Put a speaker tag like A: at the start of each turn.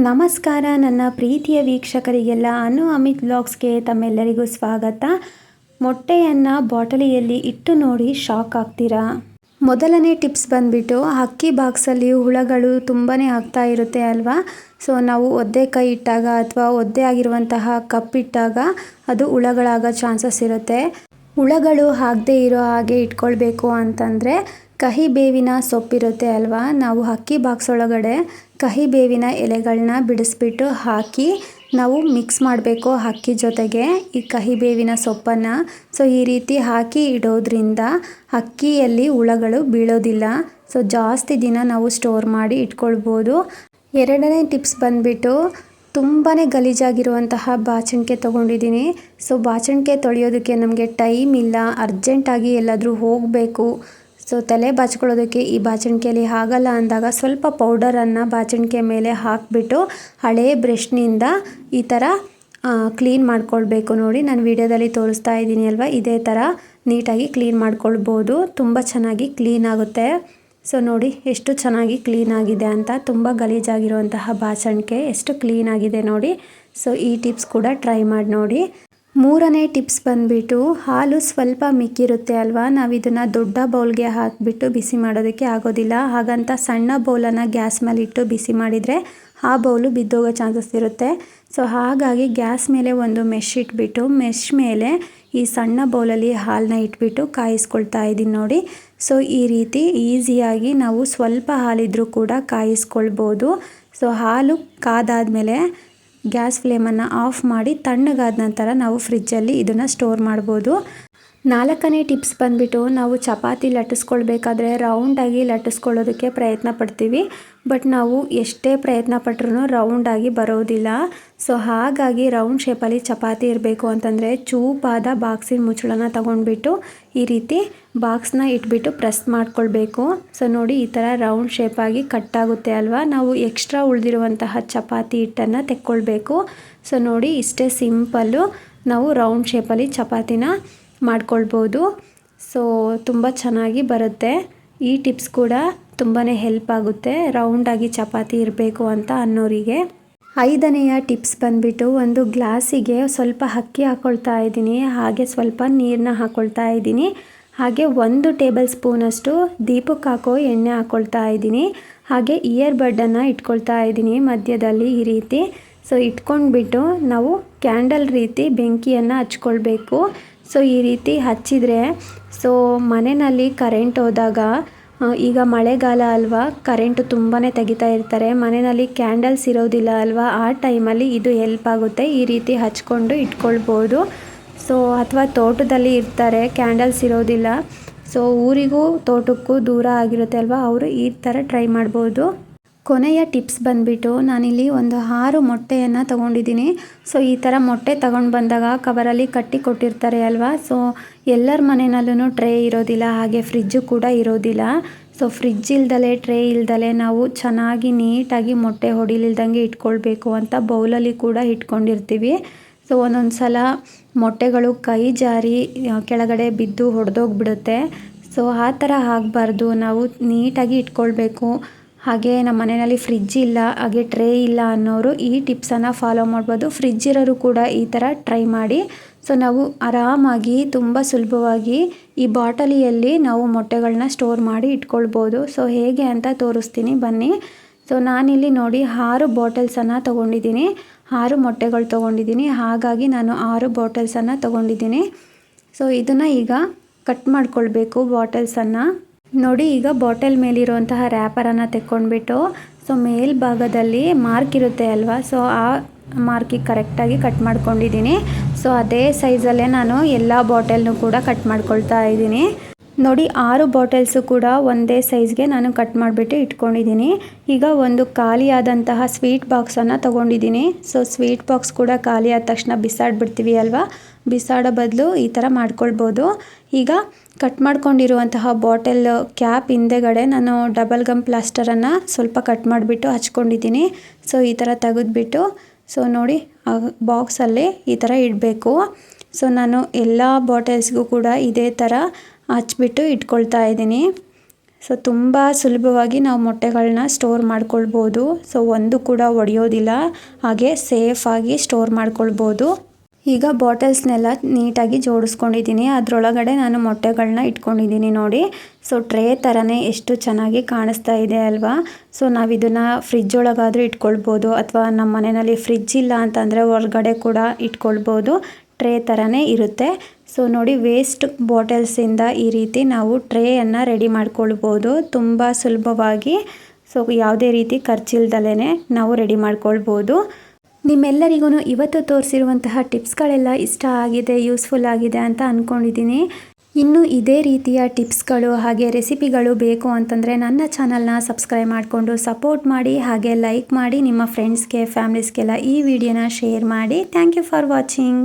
A: ನಮಸ್ಕಾರ ನನ್ನ ಪ್ರೀತಿಯ ವೀಕ್ಷಕರಿಗೆಲ್ಲ ಅಮಿತ್ ವ್ಲಾಗ್ಸ್ಗೆ ತಮ್ಮೆಲ್ಲರಿಗೂ ಸ್ವಾಗತ. ಮೊಟ್ಟೆಯನ್ನು ಬಾಟಲಿಯಲ್ಲಿ ಇಟ್ಟು ನೋಡಿ ಶಾಕ್ ಆಗ್ತೀರಾ. ಮೊದಲನೇ ಟಿಪ್ಸ್ ಬಂದ್ಬಿಟ್ಟು ಅಕ್ಕಿ ಬಾಕ್ಸಲ್ಲಿ ಹುಳಗಳು ತುಂಬಾ ಆಗ್ತಾ ಇರುತ್ತೆ ಅಲ್ವಾ. ಸೊ ನಾವು ಒದ್ದೆ ಕೈ ಇಟ್ಟಾಗ ಅಥವಾ ಒದ್ದೆ ಆಗಿರುವಂತಹ ಕಪ್ ಇಟ್ಟಾಗ ಅದು ಹುಳಗಳಾಗೋ ಚಾನ್ಸಸ್ ಇರುತ್ತೆ. ಹುಳಗಳು ಆಗದೆ ಇರೋ ಹಾಗೆ ಇಟ್ಕೊಳ್ಬೇಕು ಅಂತಂದರೆ ಕಹಿ ಬೇವಿನ ಸೊಪ್ಪಿರುತ್ತೆ ಅಲ್ವಾ, ನಾವು ಅಕ್ಕಿ ಬಾಕ್ಸ್ ಒಳಗಡೆ ಕಹಿ ಬೇವಿನ ಎಲೆಗಳನ್ನ ಬಿಡಿಸ್ಬಿಟ್ಟು ಹಾಕಿ ನಾವು ಮಿಕ್ಸ್ ಮಾಡಬೇಕು ಅಕ್ಕಿ ಜೊತೆಗೆ ಈ ಕಹಿ ಬೇವಿನ ಸೊಪ್ಪನ್ನು. ಸೊ ಈ ರೀತಿ ಹಾಕಿ ಇಡೋದ್ರಿಂದ ಅಕ್ಕಿಯಲ್ಲಿ ಹುಳಗಳು ಬೀಳೋದಿಲ್ಲ. ಸೊ ಜಾಸ್ತಿ ದಿನ ನಾವು ಸ್ಟೋರ್ ಮಾಡಿ ಇಟ್ಕೊಳ್ಬೋದು. ಎರಡನೇ ಟಿಪ್ಸ್ ಬಂದ್ಬಿಟ್ಟು ತುಂಬಾ ಗಲೀಜಾಗಿರುವಂತಹ ಬಾಚಣಿಗೆ ತೊಗೊಂಡಿದ್ದೀನಿ. ಸೊ ಬಾಚಣಿಗೆ ತೊಳೆಯೋದಕ್ಕೆ ನಮಗೆ ಟೈಮ್ ಇಲ್ಲ, ಅರ್ಜೆಂಟಾಗಿ ಎಲ್ಲಾದರೂ ಹೋಗಬೇಕು, ಸೊ ತಲೆ ಬಾಚ್ಕೊಳ್ಳೋದಕ್ಕೆ ಈ ಬಾಚಣಿಗೆಯಲ್ಲಿ ಆಗಲ್ಲ ಅಂದಾಗ ಸ್ವಲ್ಪ ಪೌಡರನ್ನು ಬಾಚಣಿಗೆ ಮೇಲೆ ಹಾಕಿಬಿಟ್ಟು ಹಳೆಯ ಬ್ರಷ್ನಿಂದ ಈ ಥರ ಕ್ಲೀನ್ ಮಾಡ್ಕೊಳ್ಬೇಕು. ನೋಡಿ ನಾನು ವಿಡಿಯೋದಲ್ಲಿ ತೋರಿಸ್ತಾ ಇದ್ದೀನಿ ಅಲ್ವಾ, ಇದೇ ಥರ ನೀಟಾಗಿ ಕ್ಲೀನ್ ಮಾಡ್ಕೊಳ್ಬೋದು. ತುಂಬ ಚೆನ್ನಾಗಿ ಕ್ಲೀನ್ ಆಗುತ್ತೆ. ಸೊ ನೋಡಿ ಎಷ್ಟು ಚೆನ್ನಾಗಿ ಕ್ಲೀನ್ ಆಗಿದೆ ಅಂತ. ತುಂಬ ಗಲೀಜಾಗಿರುವಂತಹ ಬಾಚಣಿಗೆ ಎಷ್ಟು ಕ್ಲೀನ್ ಆಗಿದೆ ನೋಡಿ. ಸೊ ಈ ಟಿಪ್ಸ್ ಕೂಡ ಟ್ರೈ ಮಾಡಿ ನೋಡಿ. ಮೂರನೇ ಟಿಪ್ಸ್ ಬಂದುಬಿಟ್ಟು ಹಾಲು ಸ್ವಲ್ಪ ಮಿಕ್ಕಿರುತ್ತೆ ಅಲ್ವಾ, ನಾವು ಇದನ್ನು ದೊಡ್ಡ ಬೌಲ್ಗೆ ಹಾಕಿಬಿಟ್ಟು ಬಿಸಿ ಮಾಡೋದಕ್ಕೆ ಆಗೋದಿಲ್ಲ. ಹಾಗಂತ ಸಣ್ಣ ಬೌಲನ್ನು ಗ್ಯಾಸ್ ಮೇಲೆ ಇಟ್ಟು ಬಿಸಿ ಮಾಡಿದರೆ ಆ ಬೌಲು ಬಿದ್ದೋಗೋ ಚಾನ್ಸಸ್ ಇರುತ್ತೆ. ಸೊ ಹಾಗಾಗಿ ಗ್ಯಾಸ್ ಮೇಲೆ ಒಂದು ಮೆಶ್ ಇಟ್ಬಿಟ್ಟು ಮೆಶ್ ಮೇಲೆ ಈ ಸಣ್ಣ ಬೌಲಲ್ಲಿ ಹಾಲನ್ನ ಇಟ್ಬಿಟ್ಟು ಕಾಯಿಸ್ಕೊಳ್ತಾ ಇದ್ದೀನಿ ನೋಡಿ. ಸೊ ಈ ರೀತಿ ಈಸಿಯಾಗಿ ನಾವು ಸ್ವಲ್ಪ ಹಾಲಿದ್ರೂ ಕೂಡ ಕಾಯಿಸ್ಕೊಳ್ಬೋದು. ಸೊ ಹಾಲು ಕಾದಾದಮೇಲೆ ಗ್ಯಾಸ್ ಫ್ಲೇಮನ್ನು ಆಫ್ ಮಾಡಿ ತಣ್ಣಗಾದ ನಂತರ ನಾವು ಫ್ರಿಜ್ಜಲ್ಲಿ ಇದನ್ನು ಸ್ಟೋರ್ ಮಾಡ್ಬೋದು. ನಾಲ್ಕನೇ ಟಿಪ್ಸ್ ಬಂದುಬಿಟ್ಟು ನಾವು ಚಪಾತಿ ಲಟ್ಟಿಸ್ಕೊಳ್ಬೇಕಾದ್ರೆ ರೌಂಡಾಗಿ ಲಟ್ಟಿಸ್ಕೊಳ್ಳೋದಕ್ಕೆ ಪ್ರಯತ್ನ ಪಡ್ತೀವಿ, ಬಟ್ ನಾವು ಎಷ್ಟೇ ಪ್ರಯತ್ನ ಪಟ್ಟರೂ ರೌಂಡಾಗಿ ಬರೋದಿಲ್ಲ. ಸೊ ಹಾಗಾಗಿ ರೌಂಡ್ ಶೇಪಲ್ಲಿ ಚಪಾತಿ ಇರಬೇಕು ಅಂತಂದರೆ ಚೂಪಾದ ಬಾಕ್ಸಿನ ಮುಚ್ಚಳನ ತಗೊಂಡ್ಬಿಟ್ಟು ಈ ರೀತಿ ಬಾಕ್ಸ್ನ ಇಟ್ಬಿಟ್ಟು ಪ್ರೆಸ್ ಮಾಡ್ಕೊಳ್ಬೇಕು. ಸೊ ನೋಡಿ ಈ ಥರ ರೌಂಡ್ ಶೇಪಾಗಿ ಕಟ್ಟಾಗುತ್ತೆ ಅಲ್ವಾ. ನಾವು ಎಕ್ಸ್ಟ್ರಾ ಉಳಿದಿರುವಂತಹ ಚಪಾತಿ ಹಿಟ್ಟನ್ನು ತೆಕ್ಕೊಳ್ಬೇಕು. ಸೊ ನೋಡಿ ಇಷ್ಟೇ ಸಿಂಪಲ್ಲು, ನಾವು ರೌಂಡ್ ಶೇಪಲ್ಲಿ ಚಪಾತಿನ ಮಾಡ್ಕೊಳ್ಬೋದು. ಸೊ ತುಂಬ ಚೆನ್ನಾಗಿ ಬರುತ್ತೆ. ಈ ಟಿಪ್ಸ್ ಕೂಡ ತುಂಬಾ ಹೆಲ್ಪ್ ಆಗುತ್ತೆ ರೌಂಡಾಗಿ ಚಪಾತಿ ಇರಬೇಕು ಅಂತ ಅನ್ನೋರಿಗೆ. ಐದನೆಯ ಟಿಪ್ಸ್ ಬಂದುಬಿಟ್ಟು ಒಂದು ಗ್ಲಾಸಿಗೆ ಸ್ವಲ್ಪ ಅಕ್ಕಿ ಹಾಕ್ಕೊಳ್ತಾ ಇದ್ದೀನಿ, ಹಾಗೆ ಸ್ವಲ್ಪ ನೀರನ್ನ ಹಾಕ್ಕೊಳ್ತಾ ಇದ್ದೀನಿ, ಹಾಗೆ 1 ಟೇಬಲ್ ಸ್ಪೂನಷ್ಟು ದೀಪಕ್ಕೆ ಹಾಕೋ ಎಣ್ಣೆ ಹಾಕ್ಕೊಳ್ತಾ ಇದ್ದೀನಿ, ಹಾಗೆ ಇಯರ್ ಬಡ್ಡನ್ನು ಇಟ್ಕೊಳ್ತಾ ಇದ್ದೀನಿ ಮಧ್ಯದಲ್ಲಿ ಈ ರೀತಿ. ಸೊ ಇಟ್ಕೊಂಡ್ಬಿಟ್ಟು ನಾವು ಕ್ಯಾಂಡಲ್ ರೀತಿ ಬೆಂಕಿಯನ್ನು ಹಚ್ಕೊಳ್ಬೇಕು. ಸೊ ಈ ರೀತಿ ಹಚ್ಚಿದರೆ ಸೊ ಮನೆಯಲ್ಲಿ ಕರೆಂಟ್ ಹೋದಾಗ, ಈಗ ಮಳೆಗಾಲ ಅಲ್ವಾ, ಕರೆಂಟು ತುಂಬಾ ತೆಗಿತಾ ಇರ್ತಾರೆ, ಮನೆಯಲ್ಲಿ ಕ್ಯಾಂಡಲ್ಸ್ ಇರೋದಿಲ್ಲ ಅಲ್ವಾ, ಆ ಟೈಮಲ್ಲಿ ಇದು ಹೆಲ್ಪ್ ಆಗುತ್ತೆ. ಈ ರೀತಿ ಹಚ್ಕೊಂಡು ಇಟ್ಕೊಳ್ಬೋದು. ಸೊ ಅಥವಾ ತೋಟದಲ್ಲಿ ಇರ್ತಾರೆ, ಕ್ಯಾಂಡಲ್ಸ್ ಇರೋದಿಲ್ಲ, ಸೊ ಊರಿಗೂ ತೋಟಕ್ಕೂ ದೂರ ಆಗಿರುತ್ತೆ ಅಲ್ವಾ, ಅವರು ಈ ಥರ ಟ್ರೈ ಮಾಡ್ಬೋದು. ಕೊನೆಯ ಟಿಪ್ಸ್ ಬಂದುಬಿಟ್ಟು ನಾನಿಲ್ಲಿ ಒಂದು 6 ಮೊಟ್ಟೆಯನ್ನು ತೊಗೊಂಡಿದ್ದೀನಿ. ಸೊ ಈ ಥರ ಮೊಟ್ಟೆ ತೊಗೊಂಡು ಬಂದಾಗ ಕವರಲ್ಲಿ ಕಟ್ಟಿ ಕೊಟ್ಟಿರ್ತಾರೆ ಅಲ್ವಾ. ಸೊ ಎಲ್ಲರ ಮನೆಯಲ್ಲೂ ಟ್ರೇ ಇರೋದಿಲ್ಲ, ಹಾಗೆ ಫ್ರಿಜ್ಜು ಕೂಡ ಇರೋದಿಲ್ಲ. ಸೊ ಫ್ರಿಜ್ ಇಲ್ದಲೆ ಟ್ರೇ ಇಲ್ದಲೆ ನಾವು ಚೆನ್ನಾಗಿ ನೀಟಾಗಿ ಮೊಟ್ಟೆ ಹೊಡಿಲಿಲ್ದಂಗೆ ಇಟ್ಕೊಳ್ಬೇಕು ಅಂತ ಬೌಲಲ್ಲಿ ಕೂಡ ಇಟ್ಕೊಂಡಿರ್ತೀವಿ. ಸೊ ಒಂದೊಂದು ಸಲ ಮೊಟ್ಟೆಗಳು ಕೈ ಜಾರಿ ಕೆಳಗಡೆ ಬಿದ್ದು ಹೊಡೆದೋಗ್ಬಿಡುತ್ತೆ. ಸೊ ಆ ಥರ ಆಗಬಾರ್ದು, ನಾವು ನೀಟಾಗಿ ಇಟ್ಕೊಳ್ಬೇಕು. ಹಾಗೆ ನಮ್ಮ ಮನೆಯಲ್ಲಿ ಫ್ರಿಜ್ ಇಲ್ಲ, ಹಾಗೆ ಟ್ರೇ ಇಲ್ಲ ಅನ್ನೋರು ಈ ಟಿಪ್ಸನ್ನು ಫಾಲೋ ಮಾಡ್ಬೋದು. ಫ್ರಿಜ್ ಇರೋರು ಕೂಡ ಈ ಥರ ಟ್ರೈ ಮಾಡಿ. ಸೊ ನಾವು ಆರಾಮಾಗಿ ತುಂಬ ಸುಲಭವಾಗಿ ಈ ಬಾಟಲಿಯಲ್ಲಿ ನಾವು ಮೊಟ್ಟೆಗಳನ್ನ ಸ್ಟೋರ್ ಮಾಡಿ ಇಟ್ಕೊಳ್ಬೋದು. ಸೊ ಹೇಗೆ ಅಂತ ತೋರಿಸ್ತೀನಿ ಬನ್ನಿ. ಸೊ ನಾನಿಲ್ಲಿ ನೋಡಿ 6 ಬಾಟಲ್ಸನ್ನು ತೊಗೊಂಡಿದ್ದೀನಿ, 6 ಮೊಟ್ಟೆಗಳು ತೊಗೊಂಡಿದ್ದೀನಿ, ಹಾಗಾಗಿ ನಾನು 6 ಬಾಟಲ್ಸನ್ನು ತೊಗೊಂಡಿದ್ದೀನಿ. ಸೊ ಇದನ್ನು ಈಗ ಕಟ್ ಮಾಡ್ಕೊಳ್ಬೇಕು ಬಾಟಲ್ಸನ್ನು. ನೋಡಿ ಈಗ ಬಾಟಲ್ ಮೇಲಿರುವಂತಹ ರ್ಯಾಪರನ್ನು ತೆಕ್ಕೊಂಡ್ಬಿಟ್ಟು ಸೊ ಮೇಲ್ಭಾಗದಲ್ಲಿ ಮಾರ್ಕ್ ಇರುತ್ತೆ ಅಲ್ವಾ, ಸೊ ಆ ಮಾರ್ಕಿಗೆ ಕರೆಕ್ಟಾಗಿ ಕಟ್ ಮಾಡ್ಕೊಂಡಿದ್ದೀನಿ. ಸೊ ಅದೇ ಸೈಜಲ್ಲೇ ನಾನು ಎಲ್ಲ ಬಾಟಲ್ನೂ ಕೂಡ ಕಟ್ ಮಾಡ್ಕೊಳ್ತಾ ಇದ್ದೀನಿ. ನೋಡಿ 6 ಬಾಟಲ್ಸು ಕೂಡ ಒಂದೇ ಸೈಜ್ಗೆ ನಾನು ಕಟ್ ಮಾಡಿಬಿಟ್ಟು ಇಟ್ಕೊಂಡಿದ್ದೀನಿ. ಈಗ ಒಂದು ಖಾಲಿಯಾದಂತಹ ಸ್ವೀಟ್ ಬಾಕ್ಸನ್ನು ತೊಗೊಂಡಿದ್ದೀನಿ. ಸೊ ಸ್ವೀಟ್ ಬಾಕ್ಸ್ ಕೂಡ ಖಾಲಿ ಆದ ತಕ್ಷಣ ಬಿಸಾಡಿಬಿಡ್ತೀವಿ ಅಲ್ವಾ, ಬಿಸಾಡೋ ಬದಲು ಈ ಥರ ಮಾಡ್ಕೊಳ್ಬೋದು. ಈಗ ಕಟ್ ಮಾಡ್ಕೊಂಡಿರುವಂತಹ ಬಾಟಲ್ ಕ್ಯಾಪ್ ಹಿಂದೆಗಡೆ ನಾನು ಡಬಲ್ ಗಮ್ ಪ್ಲಾಸ್ಟರನ್ನು ಸ್ವಲ್ಪ ಕಟ್ ಮಾಡಿಬಿಟ್ಟು ಹಚ್ಕೊಂಡಿದ್ದೀನಿ. ಸೊ ಈ ಥರ ತೆಗೆದ್ಬಿಟ್ಟು ಸೊ ನೋಡಿ ಬಾಕ್ಸಲ್ಲಿ ಈ ಥರ ಇಡಬೇಕು. ಸೊ ನಾನು ಎಲ್ಲ ಬಾಟಲ್ಸ್ಗೂ ಕೂಡ ಇದೇ ಥರ ಹಚ್ಬಿಟ್ಟು ಇಟ್ಕೊಳ್ತಾ ಇದ್ದೀನಿ. ಸೊ ತುಂಬ ಸುಲಭವಾಗಿ ನಾವು ಮೊಟ್ಟೆಗಳನ್ನ ಸ್ಟೋರ್ ಮಾಡ್ಕೊಳ್ಬೋದು. ಸೊ ಒಂದು ಕೂಡ ಒಡೆಯೋದಿಲ್ಲ, ಹಾಗೆ ಸೇಫಾಗಿ ಸ್ಟೋರ್ ಮಾಡ್ಕೊಳ್ಬೋದು. ಈಗ ಬಾಟಲ್ಸ್ನೆಲ್ಲ ನೀಟಾಗಿ ಜೋಡಿಸ್ಕೊಂಡಿದ್ದೀನಿ. ಅದರೊಳಗಡೆ ನಾನು ಮೊಟ್ಟೆಗಳನ್ನ ಇಟ್ಕೊಂಡಿದ್ದೀನಿ ನೋಡಿ. ಸೊ ಟ್ರೇ ಥರನೇ ಎಷ್ಟು ಚೆನ್ನಾಗಿ ಕಾಣಿಸ್ತಾ ಇದೆ ಅಲ್ವಾ. ಸೊ ನಾವು ಇದನ್ನು ಫ್ರಿಜ್ ಒಳಗಾದರೂ ಇಟ್ಕೊಳ್ಬೋದು, ಅಥವಾ ನಮ್ಮ ಮನೆಯಲ್ಲಿ ಫ್ರಿಜ್ ಇಲ್ಲ ಅಂತಂದರೆ ಹೊರಗಡೆ ಕೂಡ ಇಟ್ಕೊಳ್ಬೋದು. ಟ್ರೇ ಥರನೇ ಇರುತ್ತೆ. ಸೊ ನೋಡಿ, ವೇಸ್ಟ್ ಬಾಟಲ್ಸಿಂದ ಈ ರೀತಿ ನಾವು ಟ್ರೇಯನ್ನು ರೆಡಿ ಮಾಡ್ಕೊಳ್ಬೋದು ತುಂಬ ಸುಲಭವಾಗಿ. ಸೊ ಯಾವುದೇ ರೀತಿ ಖರ್ಚಿಲ್ದಲೇ ನಾವು ರೆಡಿ ಮಾಡ್ಕೊಳ್ಬೋದು. ನಿಮ್ಮೆಲ್ಲರಿಗೂ ಇವತ್ತು ತೋರಿಸಿರುವಂತಹ ಟಿಪ್ಸ್ಗಳೆಲ್ಲ ಇಷ್ಟ ಆಗಿದೆ, ಯೂಸ್ಫುಲ್ ಆಗಿದೆ ಅಂತ ಅಂದ್ಕೊಂಡಿದ್ದೀನಿ. ಇನ್ನು ಇದೇ ರೀತಿಯ ಟಿಪ್ಸ್ಗಳು ಹಾಗೆ ರೆಸಿಪಿಗಳು ಬೇಕು ಅಂತಂದರೆ ನನ್ನ ಚಾನಲ್ನ ಸಬ್ಸ್ಕ್ರೈಬ್ ಮಾಡಿಕೊಂಡು ಸಪೋರ್ಟ್ ಮಾಡಿ, ಹಾಗೆ ಲೈಕ್ ಮಾಡಿ, ನಿಮ್ಮ ಫ್ರೆಂಡ್ಸ್ಗೆ ಫ್ಯಾಮಿಲೀಸ್ಗೆಲ್ಲ ಈ ವಿಡಿಯೋನ ಶೇರ್ ಮಾಡಿ. Thank you for watching.